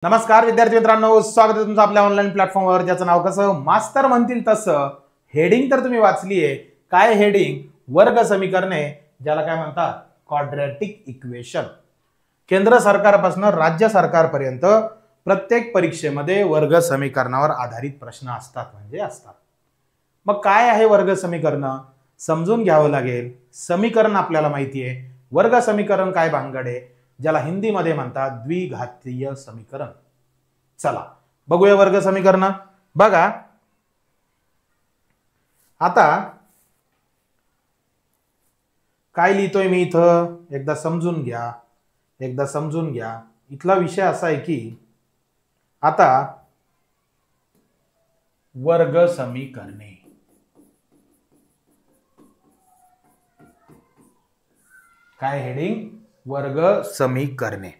नमस्कार विद्यार्थी मित्रांनो, स्वागत आहे तुमचं आपल्या ऑनलाईन प्लॅटफॉर्मवर ज्याचं नाव कसं मास्टर म्हणतील तसं. हेडिंग तर तुम्ही वाचलीये. काय हेडिंग? वर्ग समीकरणे, ज्याला काय म्हणतात क्वाड्रॅटिक इक्वेशन. केंद्र सरकारपासून राज्य सरकारपर्यंत प्रत्येक परीक्षेमध्ये वर्ग समीकरणावर आधारित प्रश्न असतात म्हणजे असतात. मग काय आहे वर्ग समीकरण? समजून घ्यावं लागेल. समीकरण आपल्याला माहिती आहे. वर्ग समीकरण काय भानगड आहे, ज्याला हिंदीमध्ये म्हणतात द्विघातीय समीकरण. चला बघूया वर्ग समीकरण. बघा आता काय लिहितोय मी इथं, एकदा समजून घ्या. इथला विषय असा आहे की आता वर्ग समीकरणे, काय हेडिंग? वर्ग समीकरणे.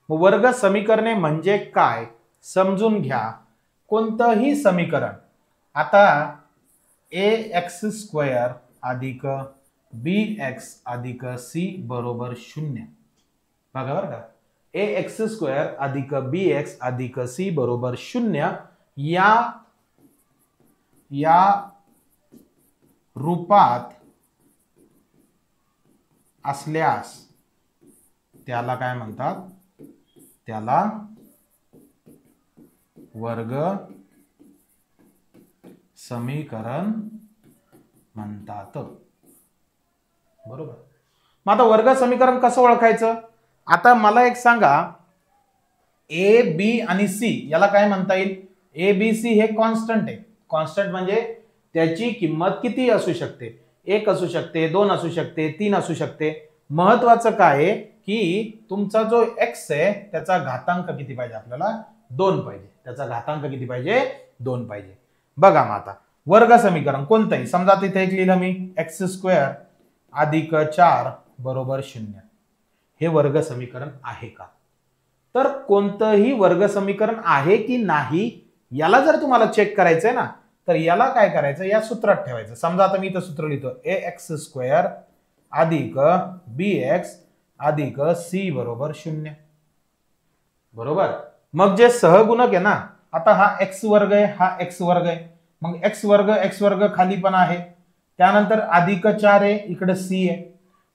वर्ग समीकरणे म्हणजे काय समजून घ्या. कोणतंही समीकरण, आता ax² अधिक bx अधिक c बरोबर 0. बघा बरं का, ax² अधिक bx अधिक c बरोबर 0 या रूपात असल्यास त्याला काय म्हणतात? त्याला वर्ग समीकरण म्हणतात. बरोबर. मग आता वर्ग समीकरण कसं ओळखायचं? आता मला एक सांगा, ए बी आणि सी याला काय म्हणता येईल? ए बी सी हे कॉन्स्टंट आहे. कॉन्स्टंट म्हणजे त्याची किंमत किती असू शकते? 1 असू शकते, 2 असू शकते, 3 असू शकते. महत्वाचं काय आहे की तुमचा जो x आहे त्याचा घातांक किती पाहिजे? आपल्याला 2 पाहिजे. त्याचा घातांक किती पाहिजे? 2 पाहिजे. बघा मग आता वर्ग समीकरण कोणतंही, समजा तिथे एक लिहिलं मी x² अधिक 4 बरोबर 0. हे वर्ग समीकरण आहे का? तर कोणतंही वर्ग समीकरण आहे की नाही याला जर तुम्हाला चेक करायचंय ना, तर याला काय करायचं? या सूत्रात ठेवायचं. समजा आता मी इथं सूत्र लिहितो, ax² अधिक bx अधिक c बरोबर 0. बरोबर. मग जे सहगुणक आहे ना, आता हा x वर्ग आहे, हा x वर्ग आहे. मग x वर्ग खाली पण आहे. त्यानंतर अधिक 4 आहे, इकडे c आहे.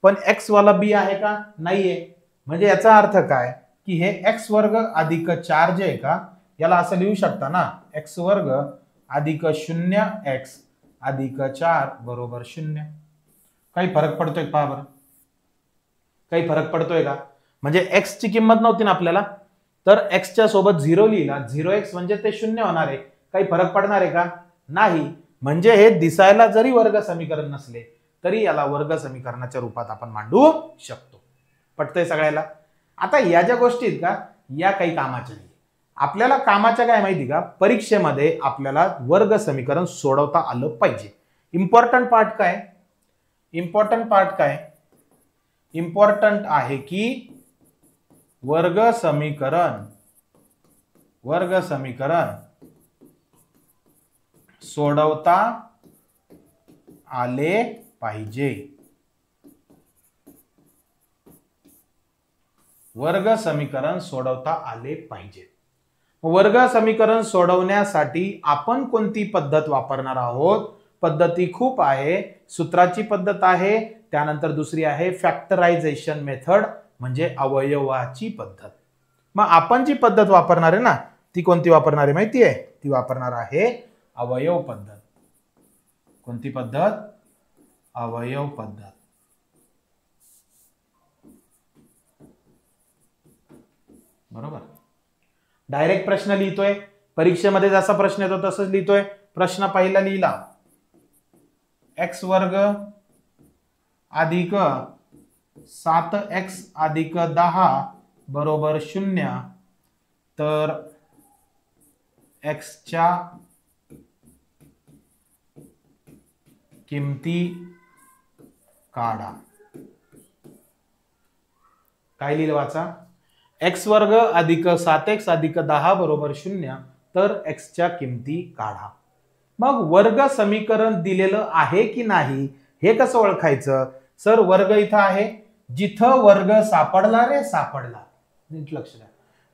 पण x वाला b आहे का? नाहीये. म्हणजे याचा अर्थ काय की हे x वर्ग अधिक 4 जे आहे का, याला असं लिहू शकता ना, x वर्ग अधिक 0x अधिक 4 बरोबर 0. काही फरक पडतोय पहा बरं? काही फरक पडतोय का? म्हणजे x ची किंमत नव्हती ना आपल्याला, तर x च्या सोबत 0 लिहिला, 0x म्हणजे ते 0 होणार आहे. काही फरक पडणार आहे का? नाही. म्हणजे हे दिसायला जरी वर्ग समीकरण नसले तरी याला वर्ग समीकरणाच्या रूपात आपण मांडू शकतो. पटतंय सगळ्याला? आता या ज्या गोष्टी आहेत का, या काही कामाच्या नाही. आपल्याला कामाच्या काय माहिती का? परीक्षेमध्ये आपल्याला वर्ग समीकरण सोडवता आलं पाहिजे. इम्पॉर्टंट पार्ट काय? इम्पॉर्टंट आहे की वर्ग समीकरण सोडवता आले पाहिजे. वर्ग समीकरण सोडवता आले पाहिजे. वर्ग समीकरण सोडवण्यासाठी आपण कोणती पद्धत वापरणार आहोत? पद्धती खूप आहे. सूत्राची पद्धत आहे, त्यानंतर दुसरी आहे फॅक्टरायझेशन मेथड म्हणजे अवयवाची पद्धत. मग आपण जी पद्धत वापरणार आहे ना, ती कोणती वापरणार आहे माहिती आहे? ती वापरणार आहे अवयव पद्धत. कोणती पद्धत? अवयव पद्धत. बरोबर. डायरेक्ट प्रश्न लिहितोय, परीक्षेमध्ये जसा प्रश्न येतो तसंच लिहितोय. प्रश्न पहिला लिहिला, x वर्ग अधिक 7x अधिक 10 बरोबर 0. तर x च्या किमती काढा. काय लिहिलं वाचा? x वर्ग अधिक 7x अधिक 10 बरोबर 0. तर x च्या किमती काढा. मग वर्ग समीकरण दिलेलं आहे की नाही हे कसं ओळखायचं? सर वर्ग इथं आहे, जिथं वर्ग सापडला रे सापडला. नीट लक्ष द्या.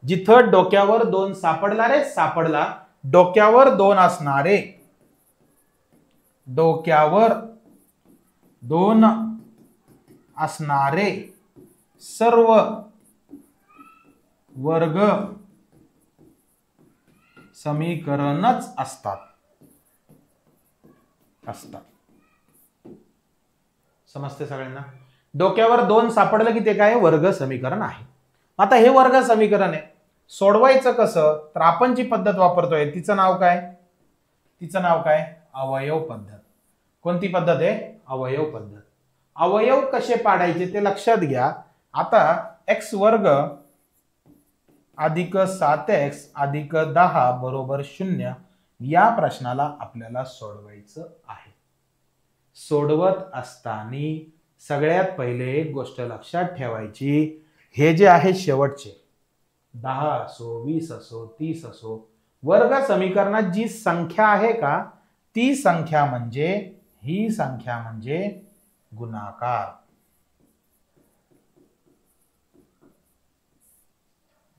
जिथं डोक्यावर 2 सापडला रे, सापडला. डोक्यावर 2 असणारे, डोक्यावर 2 असणारे सर्व वर्ग समीकरणच असतात. समजते सगळ्यांना? डोक्यावर 2 सापडलं की ते काय? वर्ग समीकरण आहे. आता हे वर्ग समीकरण आहे, सोडवायचं कसं? तर आपण जी पद्धत वापरतोय तिचं नाव काय? तिचं नाव काय? अवयव पद्धत. कोणती पद्धत आहे? अवयव पद्धत. अवयव कसे पाडायचे ते लक्षात घ्या. आता x वर्ग अधिक 7x अधिक 10 बरोबर 0 या प्रश्नाला आपल्याला सोडवायचं आहे. सोडवत असताना सगळ्यात पहिले एक गोष्ट लक्षात ठेवायची, हे जे आहे शेवटचे 10 असो 20 असो 30 असो, वर्ग समीकरणात जी संख्या आहे का ती संख्या म्हणजे, ही संख्या म्हणजे गुणाकार.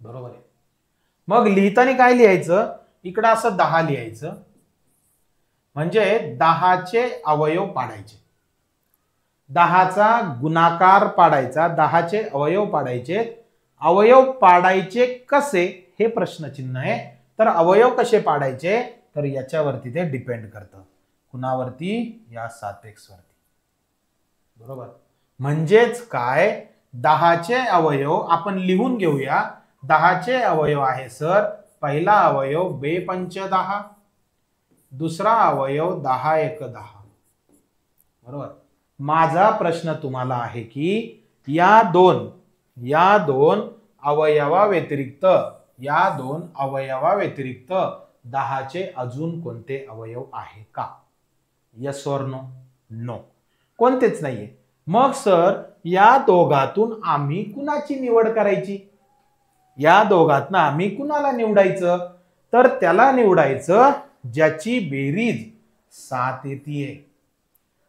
बरोबर आहे. मग लिहिताना काय लिहायचं? इकडं असं 10 लिहायचं, म्हणजे 10चे अवयव पाडायचे, 10चा गुणाकार पाडायचा, 10चे अवयव पाडायचे. अवयव पाडायचे कसे हे प्रश्नचिन्ह आहे. तर अवयव कसे पाडायचे तर याच्यावरती ते डिपेंड करतं. कुणावरती? या 7x वरती. बरोबर. म्हणजेच काय? 10चे अवयव आपण लिहून घेऊया. 10चे अवयव आहे सर, पहिला अवयव 2 पंच 10, दुसरा अवयव 10 एक 10. बरोबर. माझा प्रश्न तुम्हाला आहे की या दोन अवयवा व्यतिरिक्त, या 2 अवयवा व्यतिरिक्त 10चे अजून कोणते अवयव आहे का? यस और नो? नो, कोणतेच नाहीये. मग सर या दोघातून आम्ही कुणाची निवड करायची? या दोघातून आम्ही कुणाला निवडायचं? तर त्याला निवडायचं ज्याची बेरीज 7 येतीये,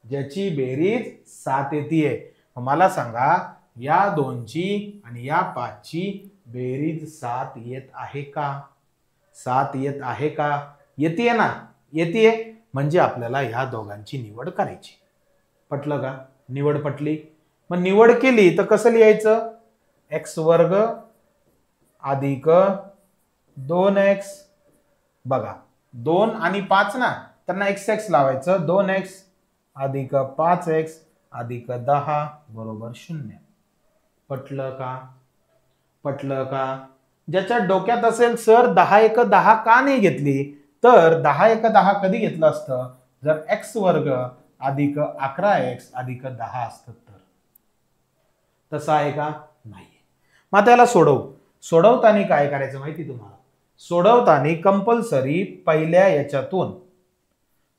ज्याची बेरीज 7 येतीये. मला सांगा या 2ची आणि या 5ची बेरीज 7 येत आहे का? 7 येत आहे का? येते ना? येते. म्हणजे आपल्याला ह्या दोघांची निवड करायची. पटलं का? निवड पटली. मग निवड केली तर कसं लिहायचं? x वर्ग अधिक 2x. बघा 2 आणि 5 ना, त्यांना x लावायचं. 2x अधिक 5x अधिक 10 बरोबर 0. पटलं का? पटलं का? ज्याच्या डोक्यात असेल सर 10 एक 10 का नाही घेतली, तर 10 एक 10 कधी घेतलं असतं? जर x वर्ग अधिक 11x अधिक 10 असतं तर. तसं आहे का? नाही. मग त्याला सोडवताना काय करायचं माहिती तुम्हाला? सोडवताना कंपल्सरी पहिल्या याच्यातून,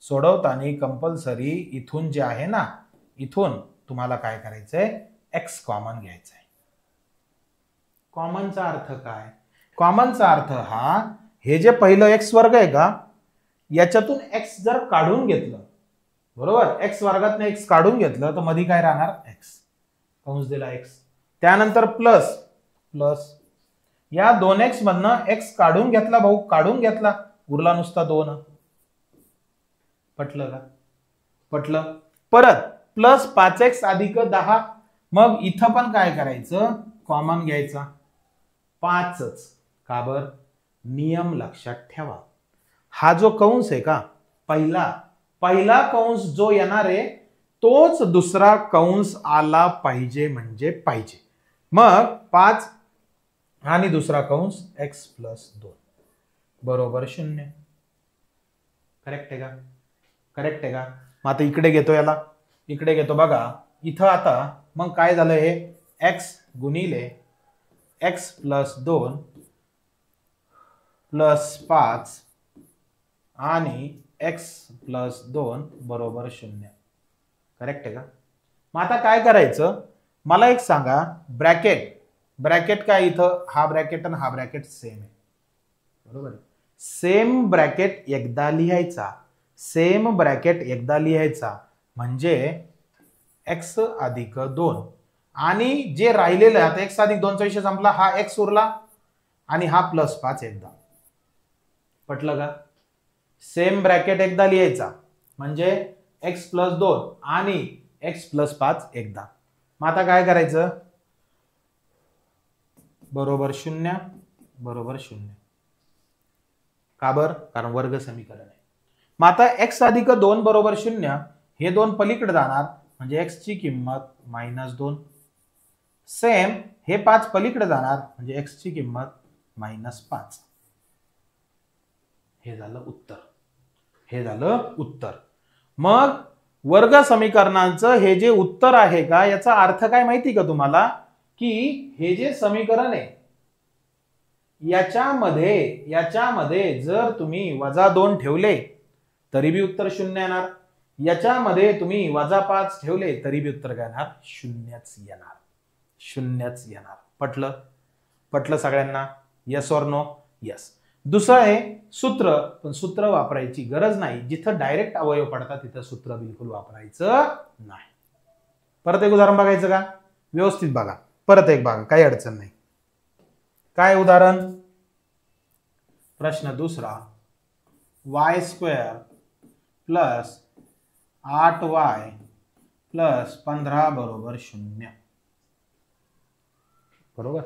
सोडवताना कंपल्सरी इथून जे आहे ना, इथून तुम्हाला काय करायचंय? x कॉमन घ्यायचंय. कॉमनचा अर्थ काय? कॉमनचा अर्थ हा, हे जे पहिलं x वर्ग आहे का याच्यातून x जर काढून घेतलं, बरोबर, x वर्गातून x काढून घेतलं तर मध्ये काय राहणार? x, कंस दिला x. त्यानंतर प्लस प्लस या 2x मधनं x काढून घेतला भाऊ, काढून घेतला, उरला नुसता 2. पटलं का? पटलं. परत प्लस 5x अधिक 10. मग इथं पण काय करायचं? कॉमन घ्यायचा 5च. का बर? नियम लक्षात ठेवा. हा जो कंस आहे का पहिला कंस जो येणार आहे तोच दुसरा कंस आला पाहिजे म्हणजे पाहिजे. मग 5 आणि दुसरा कंस x प्लस 2 बरोबर 0. करेक्ट आहे का? करेक्ट आहे का? मग आता इकडे घेतो, याला इकडे घेतो. बघा इथं आता मग काय झालं? हे x गुणिले x प्लस 2 प्लस 5 आणि x प्लस 2 बरोबर 0. करेक्ट आहे का? मग आता काय करायचं मला एक सांगा? ब्रॅकेट काय? इथं हा ब्रॅकेट आणि हा ब्रॅकेट सेम आहे, बरोबर. सेम ब्रॅकेट एकदा लिहायचा, सेम ब्रॅकेट एकदा लिहायचा म्हणजे x अधिक 2 आणि जे राहिलेलं आता x अधिक 2चा विषय संपला, हा x उरला आणि हा +5 एकदा. पटलं का? सेम ब्रॅकेट एकदा लिहायचा म्हणजे x+2 आणि x+5 एकदा. मग आता काय करायचं? बरोबर 0 बरोबर 0. का बर? कारण वर्ग समीकरण आहे. मग आता x अधिक 2 बरोबर 0 हे दोन पलीकडे जाणार म्हणजे x ची किंमत -2. सेम हे 5 पलीकडे जाणार म्हणजे x ची किंमत -5. हे झालं उत्तर. हे झालं उत्तर. मग वर्ग समीकरणांचं हे जे उत्तर आहे का, याचा अर्थ काय माहिती का तुम्हाला? की हे जे समीकरण आहे याच्यामध्ये जर तुम्ही -2 ठेवले तरी बी उत्तर 0 येणार. याच्यामध्ये तुम्ही -5 ठेवले तरी बी उत्तर काय येणार? 0च येणार. 0च येणार. पटलं सगळ्यांना? Yes or no? यस. दुसरं आहे सूत्र, पण सूत्र वापरायची गरज नाही. जिथं डायरेक्ट अवयव पडतात तिथं सूत्र बिलकुल वापरायचं नाही. परत एक उदाहरण बघायचं का? व्यवस्थित बघा. परत एक बघा, काही अडचण नाही. काय उदाहरण? प्रश्न दुसरा. y² + 8y + 15 बरोबर 0. बरोबर.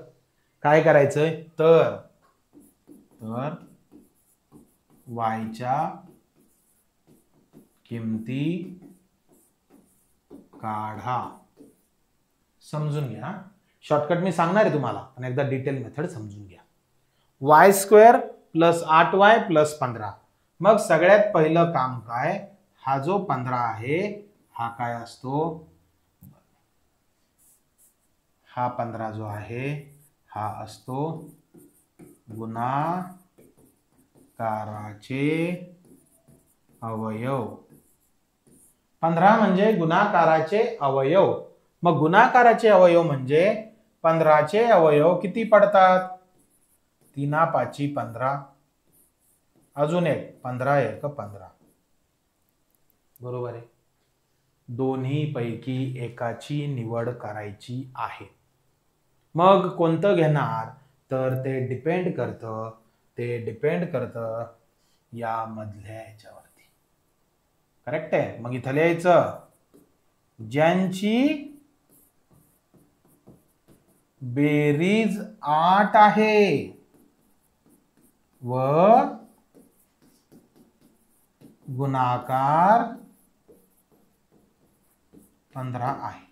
काय करायचंय? तर वायच्या किमती काढा. समजून घ्या. शॉर्टकट मी सांगणार आहे तुम्हाला, पण एकदा डिटेल मेथड समजून घ्या. y² + 8y + 15. मग सगळ्यात पहिलं काम काय? हा जो 15 आहे हा काय असतो? हा 15 जो आहे हा असतो गुणाकाराचे अवयव. 15 म्हणजे गुणाकाराचे अवयव. मग गुणाकाराचे अवयव म्हणजे 15चे अवयव किती पडतात? 3 5 15. अजून एक 15 1 15. बरोबर आहे. दोन्ही पैकी एकाची निवड करायची आहे. मग कोणतं घेणार? तर ते डिपेंड करतं या मधल्या याच्यावरती. करेक्ट आहे. मग इथं लिहायचं ज्यांची बेरीज 8 आहे व गुणाकार 15 आहे.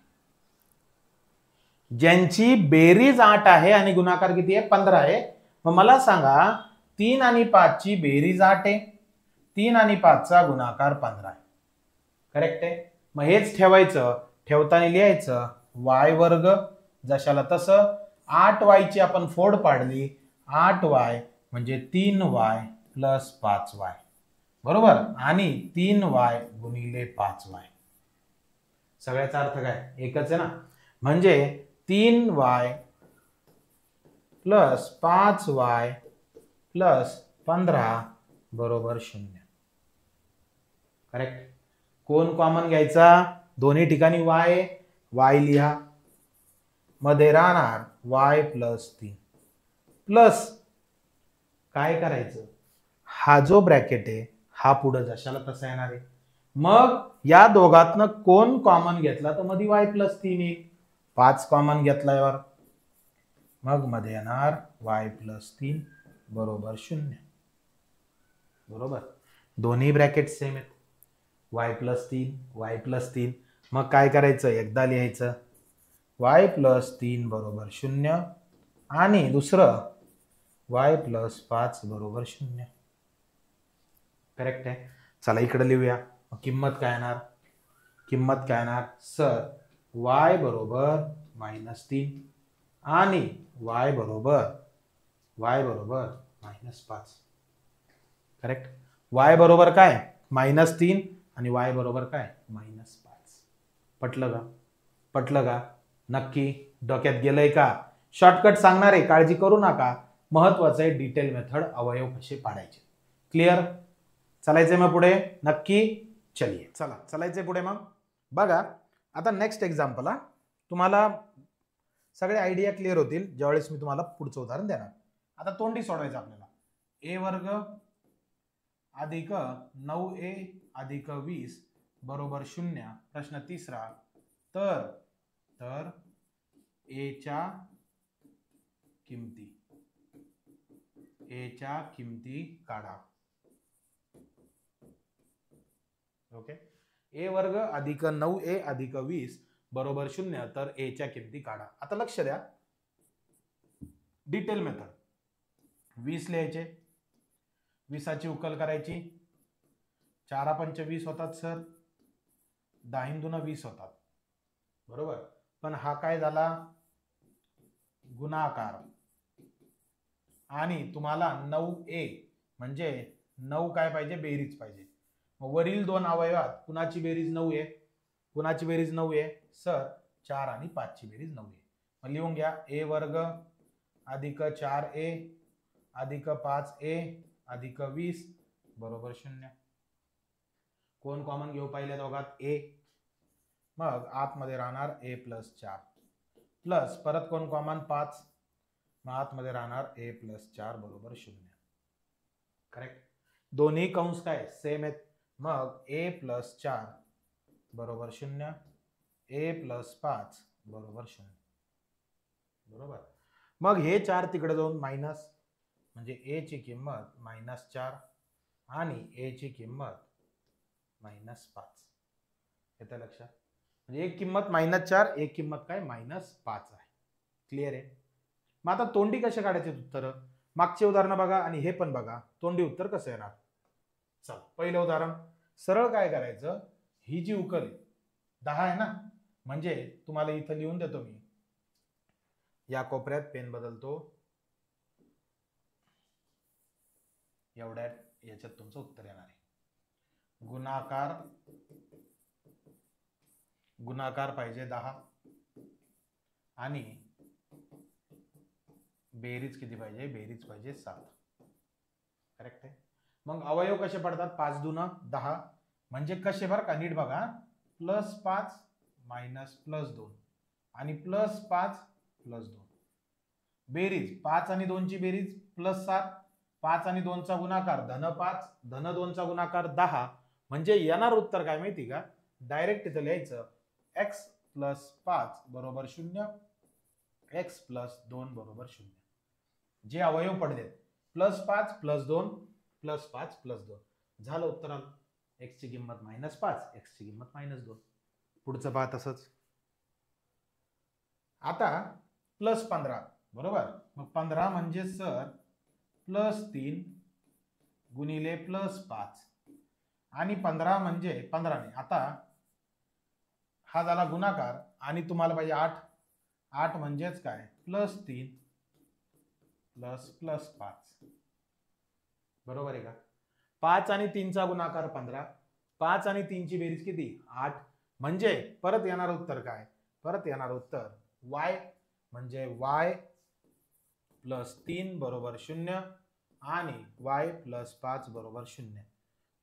ज्यांची बेरीज 8 आहे आणि गुणाकार किती आहे? 15 आहे. मग मला सांगा 3 आणि 5 ची बेरीज 8 आहे. 3 आणि 5 चा गुणाकार 15 आहे. करेक्ट आहे. मग हेच ठेवायचं. ठेवताना लिहायचं y² जशाला तसं. 8y ची आपण फोड पाडली. 8y म्हणजे 3y + 5y. बरोबर. आणि 3y गुणिले 5y. सगळ्याचा अर्थ काय? एकच आहे ना. म्हणजे 3y + 5y + 15 बरोबर 0. करेक्ट. कोण कॉमन घ्यायचा? दोन्ही ठिकाणी y लिहा. मध्ये राहणार y + 3 प्लस काय करायचं? हा जो ब्रॅकेट आहे हा पुढे जशाला तसा येणार आहे. मग या दोघातनं कोण कॉमन घेतला तर मध्ये y + 3 येईल. 5 कॉमन घेतल्यावर मग मध्ये येणार y + 3 बरोबर 0. बरोबर. दोन्ही ब्रॅकेट सेम आहेत. y + 3 y + 3. मग काय करायचं? एकदा लिहायचं y + 3 बरोबर 0 आणि दुसरं y + 5 बरोबर 0. करेक्ट आहे. चला इकडे लिहूया. किंमत काय येणार? सर y बरोबर -3 आणि y बरोबर -5. करेक्ट. y बरोबर काय? -3 आणि y बरोबर काय? -5. पटलं का? नक्की डोक्यात गेलंय का? शॉर्टकट सांगणार आहे, काळजी करू नका. महत्वाचं आहे डिटेल मेथड, अवयव कसे पाडायचे. क्लिअर? चलायचंय मग पुढे? नक्की. चलिए. चलायचंय पुढे. मग बघा आता नेक्स्ट एक्झाम्पल. तुम्हाला सगळे आयडिया क्लिअर होतील ज्यावेळेस मी तुम्हाला पुढचं उदाहरण देणार. आता तोंडी सोडवायचं आपल्याला. ए वर्ग अधिक 9a अधिक 20 बरोबर 0. प्रश्न तिसरा, तर एच्या किमती काढा. ओके, ए वर्ग अधिक 9a अधिक 20 बरोबर 0, तर एच्या किमती काढा. आता लक्ष द्या, डिटेल मेथड. 20 लिहायचे, 20ची उकल करायची. 4 पंच 20 होतात सर, 10 दुना 20 होतात, बरोबर. पण हा काय झाला, गुणाकार. आणि तुम्हाला 9a म्हणजे 9 काय पाहिजे, बेरीज पाहिजे. मग वरील दोन अवयवात कुणाची बेरीज 9 आहे, कुणाची बेरीज 9 आहे सर, 4 आणि 5 ची बेरीज 9 आहे. मग लिहून घ्या, ए वर्ग अधिक 4a अधिक 5a अधिक 20 बरोबर 0. कोण कॉमन घेऊ पहिल्या दोघात, ए. मग आतमध्ये राहणार a प्लस 4 प्लस परत कोण कॉमन, 5. मग आतमध्ये राहणार a प्लस 4 बरोबर 0. करेक्ट. दोन्ही कंस काय सेम आहेत. मग a प्लस 4 बरोबर 0, a प्लस 5 बरोबर 0. बरोबर. मग हे 4 तिकडे जाऊन मायनस, म्हणजे a ची किंमत -4 आणि a ची किंमत -5. येतं लक्षात. म्हणजे एक किंमत -4, एक किंमत काय -5 आहे. क्लिअर आहे. मग आता तोंडी कशा काढायचे उत्तर, मागचे उदाहरण बघा आणि हे पण बघा, तोंडी उत्तर कसं येणार. चल पहिलं उदाहरण सरळ काय करायचं, ही जी उकल 10 आहे ना, म्हणजे तुम्हाला इथं लिहून देतो मी, या कोपऱ्यात पेन बदलतो, एवढ्या याच्यात तुमचं उत्तर येणार आहे. गुणाकार पाहिजे 10 आणि बेरीज किती पाहिजे, बेरीज पाहिजे 7. करेक्ट आहे. मग अवयव कसे पडतात, 5 दुना 10, म्हणजे कसे बरं का, नीट बघा, +5 मायनस +2 आणि +5 +2. बेरीज 5 आणि 2 ची बेरीज +7, 5 आणि 2 चा गुणाकार -5, -2 चा गुणाकार 10. म्हणजे येणार उत्तर काय माहिती का, डायरेक्ट इथं लिहायचं x + 5 बरोबर 0, x + 2 बरोबर 0. जे अवयव पडले +5 +2 +5 +2 झालं उत्तर आलं. x ची किंमत -5, x ची किंमत -2. पुढचं पहा तसंच. आता +15 बरोबर. मग 15 म्हणजे सर +3 गुणिले +5 आणि 15 म्हणजे 15 ने. आता हा झाला गुणाकार आणि तुम्हाला पाहिजे 8. 8 म्हणजेच काय, +3 + +5 बरोबर आहे का. 5 आणि 3 चा गुणाकार 15, 5 आणि 3 ची बेरीज किती, 8. म्हणजे परत येणार उत्तर काय, परत येणार उत्तर y, म्हणजे y +3 बरोबर 0 आणि y + 5 बरोबर 0.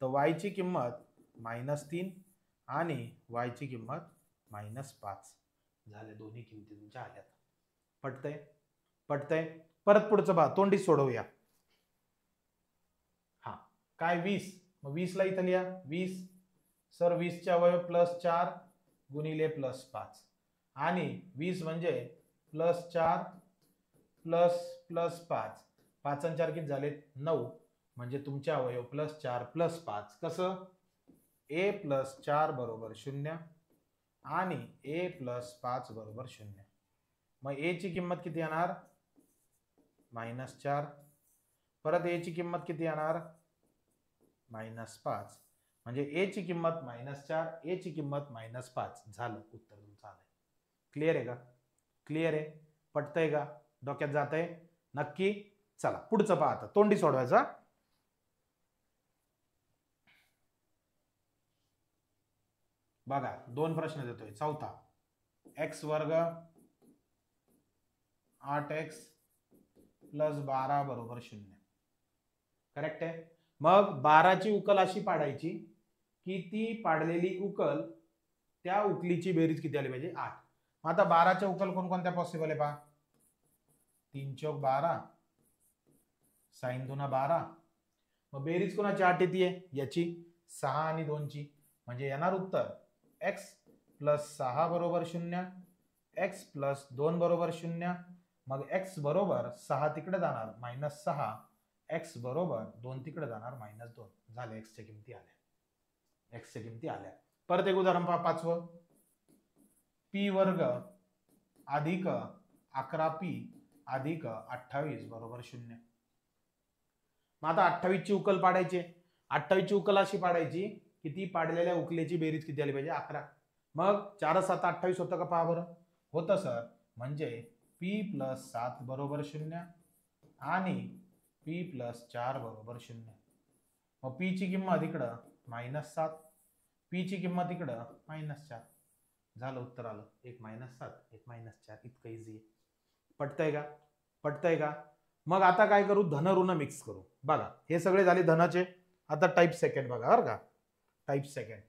तर y ची किंमत -3 आणि y ची किंमत -5 झाले. दोन्ही किमती तुमच्या आल्यात. पटतंय, पटतंय. परत पुढचं पहा, तोंडी सोडवूया. हा काय 20, मग 20 ला इथं लिहा 20 सर, 20 चे अवयव +4 गुणिले +5 आणि 20 म्हणजे +4 +5, 5 आणि 4 किती झाले 9, म्हणजे तुमचे अवयव +4 +5 कसं, a + 4 बरोबर 0 आणि a + 5 बरोबर 0. मग a ची किंमत किती येणार, -4. परत a ची किंमत किती येणार, -5. म्हणजे a ची किंमत -4, a ची किंमत -5. झालं उत्तर तुमचं आलंय. क्लिअर आहे का, क्लिअर आहे, पटतंय का, डोक्यात जातंय नक्की. चला पुढचं पहा, आता तोंडी सोडवायचा. बघा 2 प्रश्न देतोय. चौथा, x वर्ग 8x + 12 बरोबर 0. करेक्ट आहे. मग 12 ची उकल अशी पाडायची की ती पाडलेली उकल त्या उकलीची बेरीज किती आली पाहिजे, 8. आता 12च्या उकल कोणकोणत्या पॉसिबल आहे पहा, 3 × 12 साईन 2 12. मग बेरीज कोणाची 8 येते याची 6 आणि 2 ची, म्हणजे येणार उत्तर x प्लस 6 बरोबर 0, x प्लस 2 बरोबर 0. मग x बरोबर 6 तिकडे जाणार -6, x बरोबर 2 तिकडे जाणार -2. झाले x च्या किमती आल्या, x च्या किमती आल्या. परत एक उदाहरण पहा, 5वं. p वर्ग अधिक 11p अधिक 28 बरोबर 0. मग आता 28 ची उकल पाडायची. 28 ची उकल अशी पाडायची की ती पाडलेल्या उकलेची बेरीज किती आली पाहिजे 11. मग 4 7 28 होतं का पहा बरं. होतं सर. म्हणजे p प्लस 7 बरोबर 0 आणि p प्लस 4 बरोबर 0. मग p ची किंमत इकडं -7, p ची किंमत इकडं -4. झालं, उत्तर आलं. एक -7 एक -4. इतकं इझी आहे. पटतंय का? पटतंय का? मग आता काय करू, धन ऋण मिक्स करू. बघा हे सगळे झाले धनाचे. आता टाईप सेकंड बघा बरं का, टाईप सेकंड.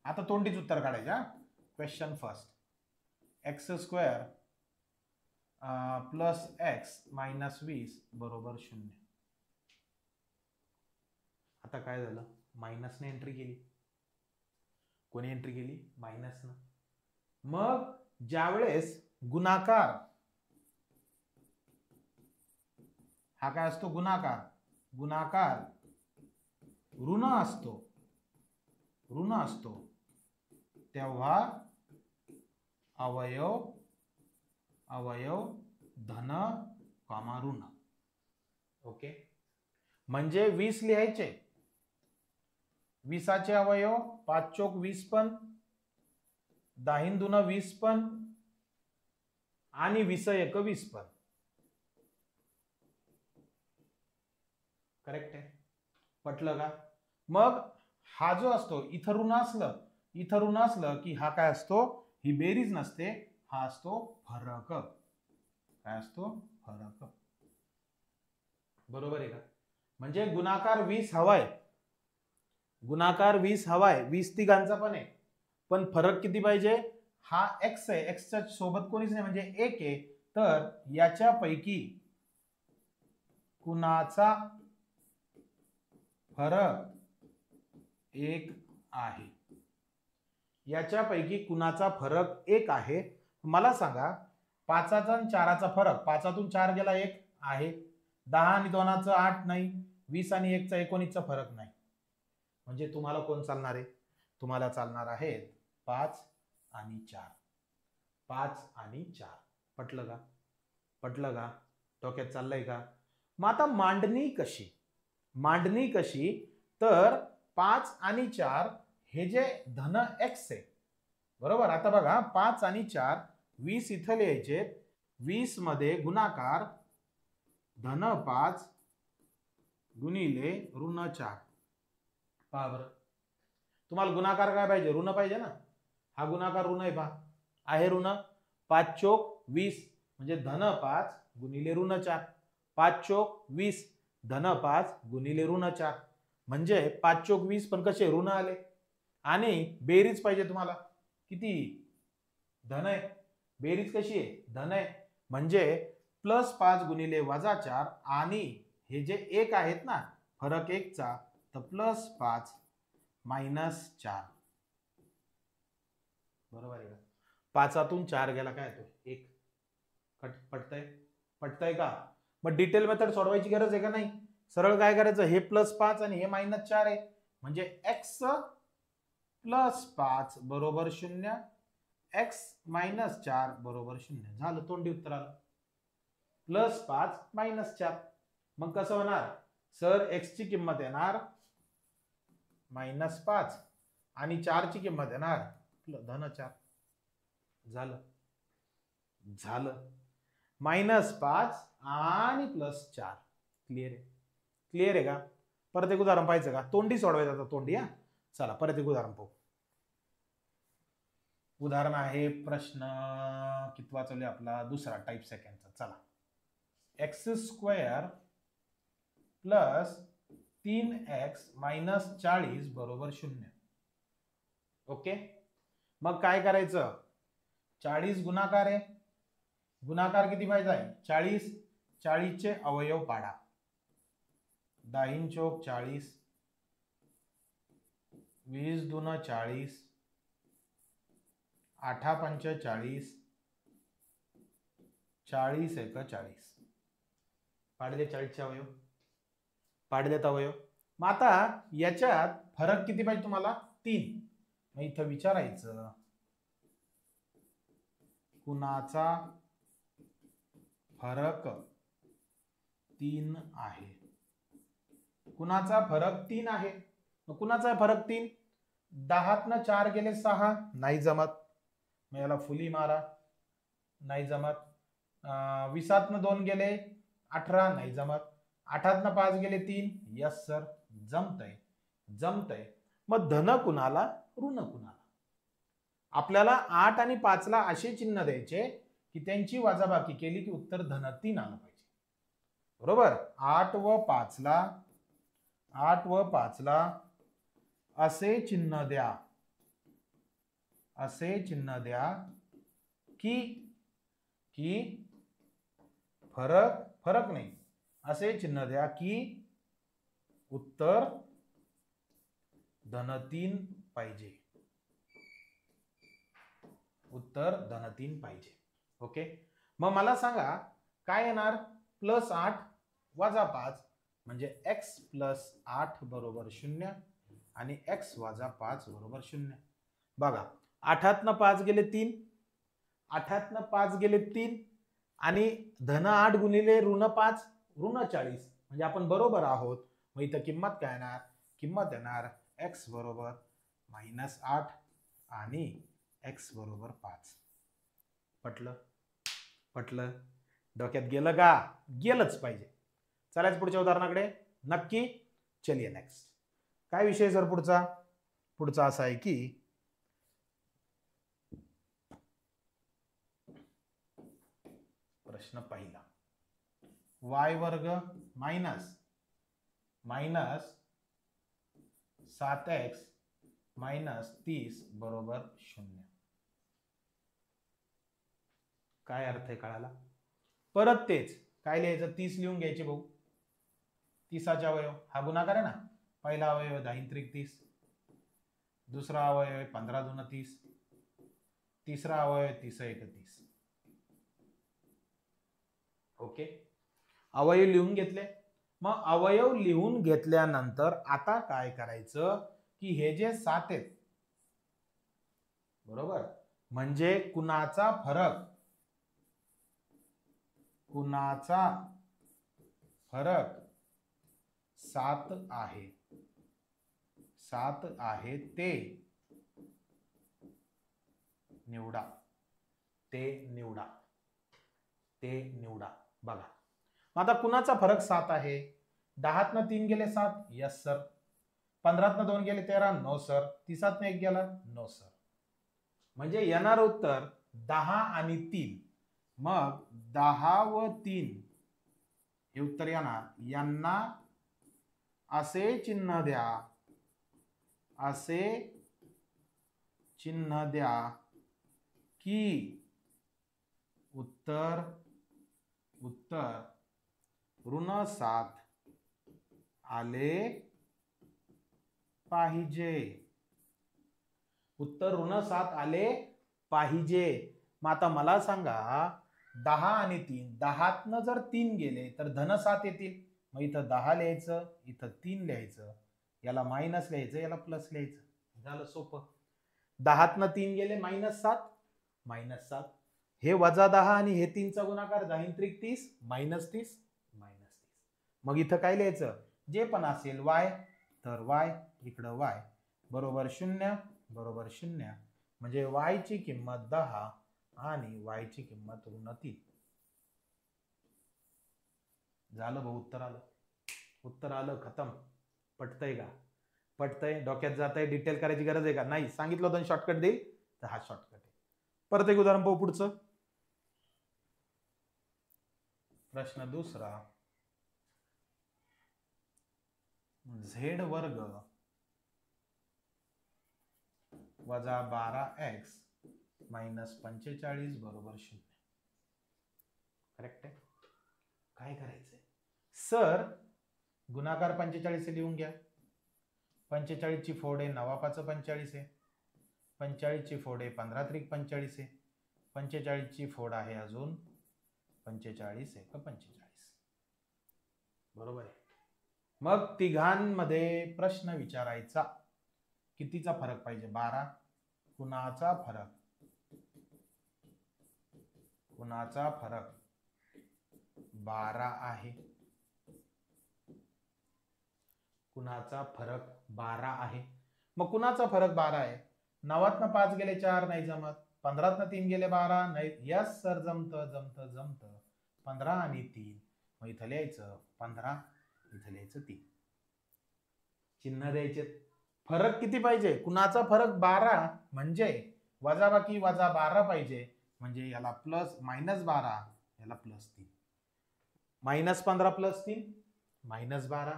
आता तोंडीच उत्तर काढायचे. Question first, x² plus x minus 20 बरोबर 0. आता काय झालं, मायनसने एंट्री केली. कोणी एंट्री केली? मायनसनं. मग ज्यावेळेस गुणाकार, हा काय असतो गुणाकार, गुणाकार ऋण असतो, ऋण असतो तेव्हा अवयव अवयव धन कॉमा ऋण. ओके, म्हणजे 20 लिहायचे. 20चे अवयव 5 चोक 20 पण, 10 दुना 20 पण आणि 20 एक 20 पण. करेक्ट आहे. पटलं का? मग हा जो असतो इथं ऋण असलं, इथं ऋण असलं की हा काय असतो, ही बेरीज नसते, हा असतो फरक. काय असतो? फरक. बरोबर आहे का? म्हणजे गुणाकार 20 हवाय, गुणाकार 20 हवाय, 20 तिघांचा पण आहे, पण फरक किती पाहिजे? हा x आहे, x च्या सोबत कोणीच नाही म्हणजे 1 आहे, तर याच्यापैकी कुणाचा फरक 1 आहे. याच्यापैकी कुणाचा फरक 1 आहे. मला सांगा, 5चा आणि 4चा फरक, 5तून 4 गेला 1 आहे, 10 आणि 2चा 8 नाही, 20 आणि 1चा 19चा फरक नाही. म्हणजे तुम्हाला कोण चालणार आहे? तुम्हाला चालणार आहेत 5 आणि 4. 5 आणि 4. पटलं का? पटलं का? डोक्यात चाललंय का? मग आता मांडणी कशी? मांडणी कशी? तर 5 आणि 4 हे जे धन x आहे, बरोबर. आता बघा 5 आणि 4, 20 इथं लिहायचे, 20 मध्ये गुणाकार धन 5 गुणिले ऋण 4. पहा बरं, तुम्हाला गुणाकार काय पाहिजे? ऋण पाहिजे ना. हा गुणाकार ऋण आहे, पहा आहे ऋण. 5 चोक 20 म्हणजे धन 5 गुणिले ऋण 4. 5 चोक 20 धन 5 गुणिले ऋण 4. म्हणजे 5 चोक 20 पण कसे ऋण आले. आणि बेरीज पाहिजे तुम्हाला, किती? धन आहे. बेरीज कशी आहे? धन आहे. म्हणजे +5 गुणिले -4 आणि हे जे 1 आहेत ना, फरक 1चा, तर +5 -4. बरोबर आहे का? 5तून 4 गेला काय येतो? 1. पटतंय? पटतंय का? मग डिटेल मेथड सोडवायची गरज आहे का नाही? सरळ काय करायचं, हे +5 आणि हे -4 आहे, म्हणजे x +5 बरोबर 0, x -4 बरोबर 0. झालं, तोंडी उत्तर आलं. +5 -4. मग कसं होणार सर? x ची किंमत येणार -5 आणि 4 ची किंमत येणार धन 4. झालं, झालं. -5 आणि +4. क्लिअर आहे? क्लिअर आहे का? परत एक उदाहरण पाहायचं का? तोंडी सोडवायचं आता, तोंडी. हा, चला परत एक उदाहरण पाहू. उदाहरण आहे प्रश्न कितवा चालू आहे आपला? दुसरा, टाईप सेकंडचा. चला, x² प्लस 3x मायनस 40 बरोबर 0. ओके, मग काय करायचं? 40 गुणाकार आहे, गुणाकार किती पाहिजे? 40. 40चे अवयव पाडा. 10 चोक 40, 20 दून 40, 8 पंच 40, 40 एक 40. पाडले 40चे अवयव, पाडलेत अवयव. मग आता याच्यात फरक किती पाहिजे तुम्हाला? 3. मग इथं विचारायचं कुणाचा फरक 3 आहे. कुणाचा फरक 3 आहे. मग कुणाचा फरक 3? 10तनं 4 गेले 6, नाही जमत. मग याला फुली मारा, नाही जमत. 20तनं 2 गेले 18, नाही जमत. 8तनं 5 गेले 3, यस सर, जमतंय जमतंय. मग धन कुणाला, ऋण कुणाला? आपल्याला 8 आणि 5 ला असे चिन्ह द्यायचे की त्यांची वजाबाकी केली की उत्तर धन 3 आलं पाहिजे. बरोबर. 8 व 5 ला असे चिन्ह द्या, असे चिन्ह द्या की फरक नाही, असे चिन्ह द्या की उत्तर धन 3 पाहिजे. उत्तर धन 3 पाहिजे. ओके. मग मला सांगा काय येणार? +8 वजा 5 म्हणजे x + 8 बरोबर 0 आणि x वजा 5 बरोबर 0. बघा 8तनं 5 गेले 3, 8तनं 5 गेले 3 आणि धन 8 गुणिले ऋण 5 ऋण 40 म्हणजे आपण बरोबर आहोत. मग इथं किंमत काय येणार? किंमत येणार x बरोबर -8 आणि x बरोबर 5. पटलं? पटलं? डोक्यात गेलं का? गेलंच पाहिजे. चलाच पुढच्या उदाहरणाकडे. नक्की. चलिए नेक्स्ट. काय विषय सर पुढचा? पुढचा असा आहे की प्रश्न पहिला, y वर्ग मायनस 7x - 30 बरोबर 0. काय अर्थ आहे कळाला? परत तेच काय लिहायचं? 30 लिहून घ्यायचे भाऊ. 30चा अवयव हा गुणाकार आहे ना. पहिला अवयव 10 त्रिक 30, दुसरा अवयव 15 दून 30, तिसरा अवयव 30 एक 30. ओके. अवयव लिहून घेतले. मग अवयव लिहून घेतल्यानंतर आता काय करायचं की हे जे 7 आहेत बरोबर, म्हणजे कुणाचा फरक 7 आहे, 7 आहे ते निवडा, बघा. आता कुणाचा फरक 7 आहे? 10तनं 3 गेले 7, यस सर. 15तनं 2 गेले 13, नो सर. 30तनं 1 गेला, नो सर. म्हणजे येणार उत्तर 10 आणि 3. मग 10 व 3 हे उत्तर येणार. यांना असे चिन्ह द्या, की उत्तर ऋण 7 आले पाहिजे. उत्तर ऋण 7 आले पाहिजे. मग आता मला सांगा 10 आणि 3, 10तनं जर 3 गेले तर धन 7 येतील. मग इथं 10 लिहायचं, इथं 3 लिहायचं, याला मायनस लिहायचं, याला प्लस लिहायचं. झालं सोपं. 10तनं 3 गेले -7, हे -10 आणि हे 3चा गुणाकार 10 त्रिक 30 -30. मग इथं काय लिहायचं? जे पण असेल y तर y, इकडं y बरोबर 0 बरोबर 0. म्हणजे y ची किंमत 10 आणि y ची किंमत ऋण 3. झालं भाऊ. उत्तर आलं. खतम. पटतंय का? पटतंय? डोक्यात जातंय? डिटेल करायची गरज आहे का? नाही. सांगितलं होतं शॉर्टकट देईल तर हा शॉर्टकट आहे. परत एक उदाहरण पाहू पुढचं. प्रश्न दुसरा, z वर्ग वजा 12x - 45 बरोबर 0. करेक्ट आहे? काय करायचंय सर, गुणाकार 45 लिहून घ्या. 45 ची फोड आहे 9 45 आहे. 45 ची फोड आहे 15 त्रिक 45 आहे. 45 ची फोड आहे अजून 45 एक 45. बरोबर आहे. मग तिघांमध्ये प्रश्न विचारायचा, कितीचा फरक पाहिजे? 12. कुणाचा फरक 12 आहे. कुणाचा फरक 12 आहे. मग कुणाचा फरक 12 आहे? 9 5 गेले 4 नाही जमत. 15 3 गेले 12 नाही. यस सर, जमत. 15 आणि 3. मग इथं लिहायचं 15, इथं लिहायचं 3. चिन्ह द्यायचे. फरक किती पाहिजे? कुणाचा फरक 12 म्हणजे वजाबाकी -12 पाहिजे. म्हणजे याला प्लस -12, याला +3. -15 +3 -12.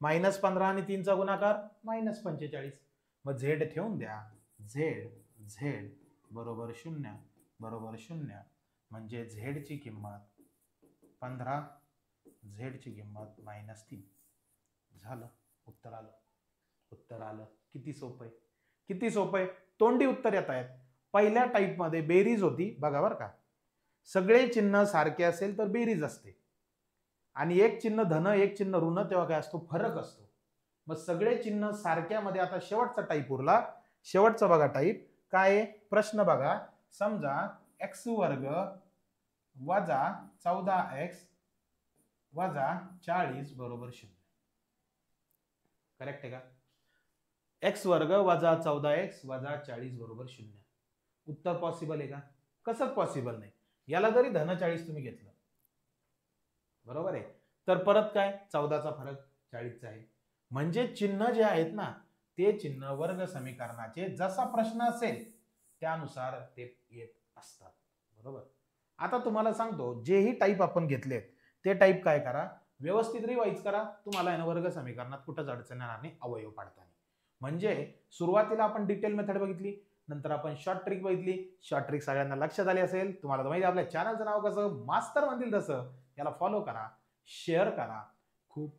-15 आणि 3 चा गुणाकार -45. मग झेड ठेवून द्या. झेड बरोबर 0 म्हणजे झेड ची किंमत 15, झेड ची किंमत -3. झालं, उत्तर आलं. किती सोपं आहे. तोंडी उत्तर येत आहेत. पहिल्या टाईप मध्ये बेरीज होती बघा बरं का. सगळे चिन्ह सारखे असेल तर बेरीज असते, आणि एक चिन्ह धन एक चिन्ह ऋण, तेव्हा काय असतो? फरक असतो. मग सगळे चिन्ह सारख्यामध्ये आता शेवटचा टाईप उरला. शेवटचा बघा टाईप काय आहे? प्रश्न बघा. समजा x² वजा 14x वजा 40 बरोबर 0. करेक्ट आहे का? x² वजा 14x वजा 40 बरोबर 0. उत्तर पॉसिबल आहे का? कसं पॉसिबल नाही? याला जरी धन 40 तुम्ही घेतलं, बरोबर आहे, तर परत काय? 14चा फरक 40चा आहे. म्हणजे चिन्ह जे आहेत ना, ते चिन्ह वर्ग समीकरणाचे जसा प्रश्न असेल त्यानुसार ते येत असतात. बरोबर. आता तुम्हाला सांगतो, जेही टाईप आपण घेतलेत ते टाईप काय करा, व्यवस्थित रिवाइज करा. तुम्हाला आहे ना वर्ग समीकरणात कुठंच अडचण येणार नाही अवयव पाडताना. म्हणजे सुरुवातीला आपण डिटेल मेथड बघितली, नंतर आपण शॉर्ट ट्रिक बघितली. शॉर्ट ट्रिक सगळ्यांना लक्षात आली असेल. तुम्हाला माहिती आपल्या चॅनलचं नाव कसं, मास्तर म्हणतील तसं. याला फॉलो करा, शेअर करा. खूप